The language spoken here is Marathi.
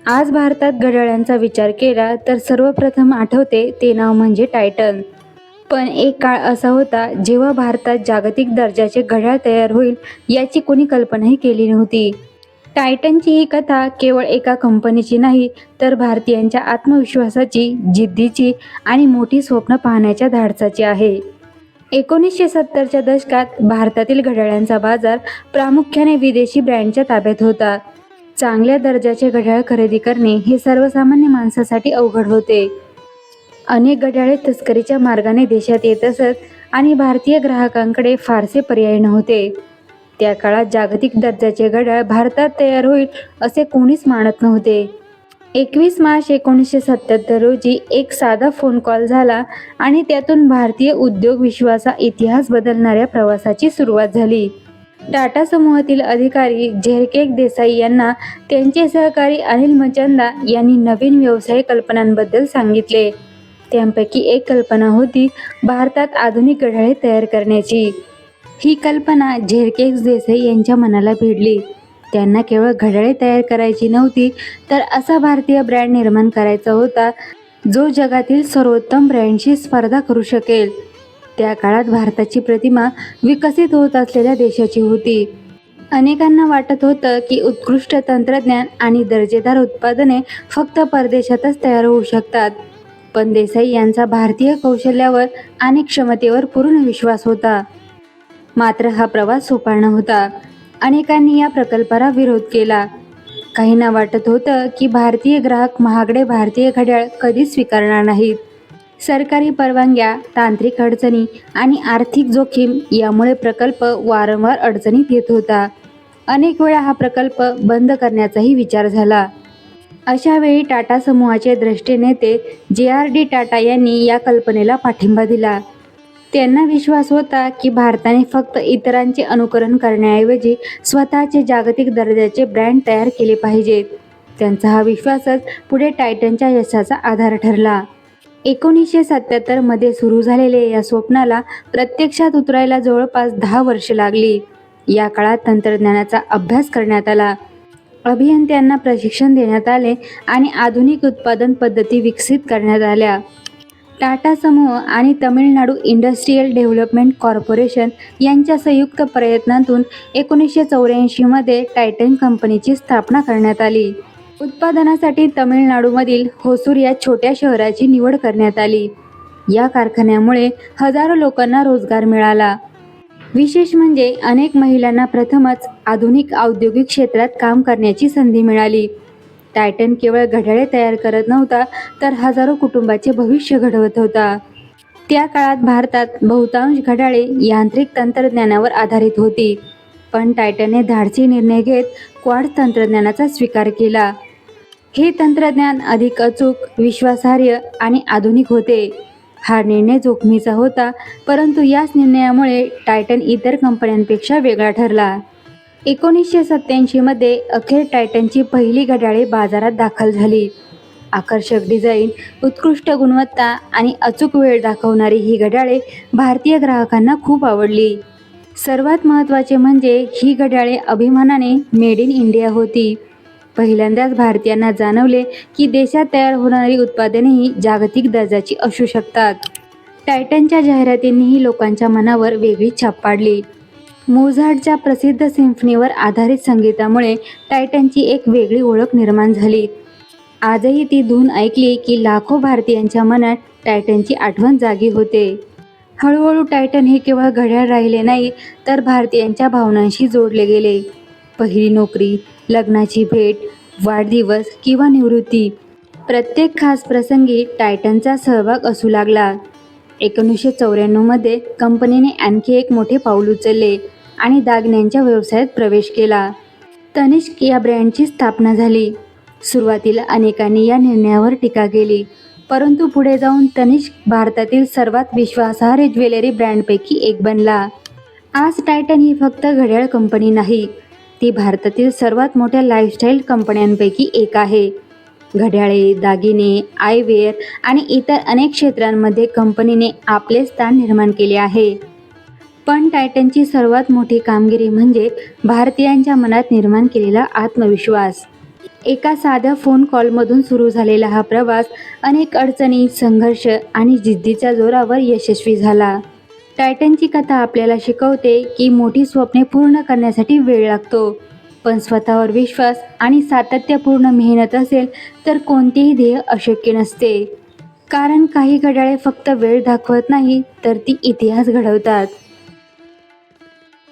आज भारतात घड्याळांचा विचार केला तर सर्वप्रथम आठवते ते नाव म्हणजे टायटन. पण एक काळ असा होता जेव्हा भारतात जागतिक दर्जाचे घड्याळ तयार होईल याची कोणी कल्पनाही केली नव्हती. टायटनची ही कथा केवळ एका कंपनीची नाही, तर भारतीयांच्या आत्मविश्वासाची, जिद्दीची आणि मोठी स्वप्न पाहण्याच्या धाडसाची आहे. 1970च्या दशकात भारतातील घड्याळांचा बाजार प्रामुख्याने विदेशी ब्रँडच्या ताब्यात होता. चांगल्या दर्जाचे घड्याळ खरेदी करणे हे सर्वसामान्य माणसासाठी अवघड होते. अनेक घड्याळे तस्करीच्या मार्गाने देशात येत असत आणि भारतीय ग्राहकांकडे फारसे पर्याय नव्हते. त्या काळात जागतिक दर्जाचे घड्याळ भारतात तयार होईल असे कोणीच मानत नव्हते. 21 मार्च 1977 रोजी एक साधा फोन कॉल झाला आणि त्यातून भारतीय उद्योग विश्वाचा इतिहास बदलणाऱ्या प्रवासाची सुरुवात झाली. टाटा समूहातील अधिकारी झेरकेक देसाई यांना त्यांचे सहकारी अनिल मचंदा यांनी नवीन व्यवसाय कल्पनांबद्दल सांगितले. त्यांपैकी एक कल्पना होती भारतात आधुनिक घड्याळे तयार करण्याची. ही कल्पना झेरकेक देसाई यांच्या मनाला भिडली. त्यांना केवळ घड्याळे तयार करायची नव्हती, तर असा भारतीय ब्रँड निर्माण करायचा होता जो जगातील सर्वोत्तम ब्रँडशी स्पर्धा करू शकेल. त्या काळात भारताची प्रतिमा विकसित होत असलेल्या देशाची होती. अनेकांना वाटत होतं की उत्कृष्ट तंत्रज्ञान आणि दर्जेदार उत्पादने फक्त परदेशातच तयार होऊ शकतात. पण देसाई यांचा भारतीय कौशल्यावर आणि क्षमतेवर पूर्ण विश्वास होता. मात्र हा प्रवास सोपा नव्हता. अनेकांनी या प्रकल्पाला विरोध केला. काहींना वाटत होतं की भारतीय ग्राहक महागडे भारतीय घड्याळ कधीच स्वीकारणार नाहीत. सरकारी परवानग्या, तांत्रिक अडचणी आणि आर्थिक जोखीम यामुळे प्रकल्प वारंवार अडचणीत येत होता. अनेक वेळा हा प्रकल्प बंद करण्याचाही विचार झाला. अशा वेळी टाटा समूहाचे द्रष्टे नेते जे.आर.डी. टाटा यांनी या कल्पनेला पाठिंबा दिला. त्यांना विश्वास होता की भारताने फक्त इतरांचे अनुकरण करण्याऐवजी स्वतःचे जागतिक दर्जाचे ब्रँड तयार केले पाहिजेत. त्यांचा हा विश्वासच पुढे टायटनच्या यशाचा आधार ठरला. 1977 मध्ये सुरू झालेल्या या स्वप्नाला प्रत्यक्षात उतरायला जवळपास 10 वर्षे लागली. या काळात तंत्रज्ञानाचा अभ्यास करण्यात आला, अभियंत्यांना प्रशिक्षण देण्यात आले आणि आधुनिक उत्पादन पद्धती विकसित करण्यात आल्या. टाटा समूह आणि तमिळनाडू इंडस्ट्रियल डेव्हलपमेंट कॉर्पोरेशन यांच्या संयुक्त प्रयत्नातून 1984 मध्ये टायटन कंपनीची स्थापना करण्यात आली. उत्पादनासाठी तमिळनाडूमधील होसूर या छोट्या शहराची निवड करण्यात आली. या कारखान्यामुळे हजारो लोकांना रोजगार मिळाला. विशेष म्हणजे अनेक महिलांना प्रथमच आधुनिक औद्योगिक क्षेत्रात काम करण्याची संधी मिळाली. टायटन केवळ घड्याळे तयार करत नव्हता, तर हजारो कुटुंबाचे भविष्य घडवत होता. त्या काळात भारतात बहुतांश घड्याळे यांत्रिक तंत्रज्ञानावर आधारित होती. पण टायटनने धाडसी निर्णय घेत क्वार्ट्ज तंत्रज्ञानाचा स्वीकार केला. हे तंत्रज्ञान अधिक अचूक, विश्वासार्ह आणि आधुनिक होते. हा निर्णय जोखमीचा होता, परंतु याच निर्णयामुळे टायटन इतर कंपन्यांपेक्षा वेगळा ठरला. 1987 मध्ये अखेर टायटनची पहिली घड्याळे बाजारात दाखल झाली. आकर्षक डिझाईन, उत्कृष्ट गुणवत्ता आणि अचूक वेळ दाखवणारी ही घड्याळे भारतीय ग्राहकांना खूप आवडली. सर्वात महत्त्वाचे म्हणजे ही घड्याळे अभिमानाने मेड इन इंडिया होती. पहिल्यांदाच भारतीयांना जाणवले की देशात तयार होणारी उत्पादनेही जागतिक दर्जाची असू शकतात. टायटनच्या जाहिरातींनीही लोकांच्या मनावर वेगळी छाप पाडली. मोझार्टच्या प्रसिद्ध सिम्फनीवर आधारित संगीतामुळे टायटनची एक वेगळी ओळख निर्माण झाली. आजही ती धून ऐकली की लाखो भारतीयांच्या मनात टायटनची आठवण जागी होते. हळूहळू टायटन हे केवळ घड्याळ राहिले नाही, तर भारतीयांच्या भावनांशी जोडले गेले. पहिली नोकरी, लग्नाची भेट, वाढदिवस किंवा निवृत्ती, प्रत्येक खास प्रसंगी टायटनचा सहभाग असू लागला. 1994 मध्ये कंपनीने आणखी एक मोठे पाऊल उचलले आणि दागिन्यांच्या व्यवसायात प्रवेश केला. तनिष्क या ब्रँडची स्थापना झाली. सुरुवातीला अनेकांनी या निर्णयावर टीका केली, परंतु पुढे जाऊन तनिष्क भारतातील सर्वात विश्वासार्ह ज्वेलरी ब्रँडपैकी एक बनला. आज टायटन ही फक्त घड्याळ कंपनी नाही, ती भारतातील सर्वात मोठ्या लाईफस्टाईल कंपन्यांपैकी एक आहे. घड्याळे, दागिने, आयवेअर आणि इतर अनेक क्षेत्रांमध्ये कंपनीने आपले स्थान निर्माण केले आहे. पण टायटनची सर्वात मोठी कामगिरी म्हणजे भारतीयांच्या मनात निर्माण केलेला आत्मविश्वास. एका साध्या फोन कॉलमधून सुरू झालेला हा प्रवास अनेक अडचणी, संघर्ष आणि जिद्दीच्या जोरावर यशस्वी झाला. टायटनची कथा आपल्याला शिकवते की मोठी स्वप्ने पूर्ण करण्यासाठी वेळ लागतो, पण स्वतःवर विश्वास आणि सातत्यपूर्ण मेहनत असेल तर कोणतेही ध्येय अशक्य नसते. कारण काही घड्याळे फक्त वेळ दाखवत नाही तर ती इतिहास घडवतात.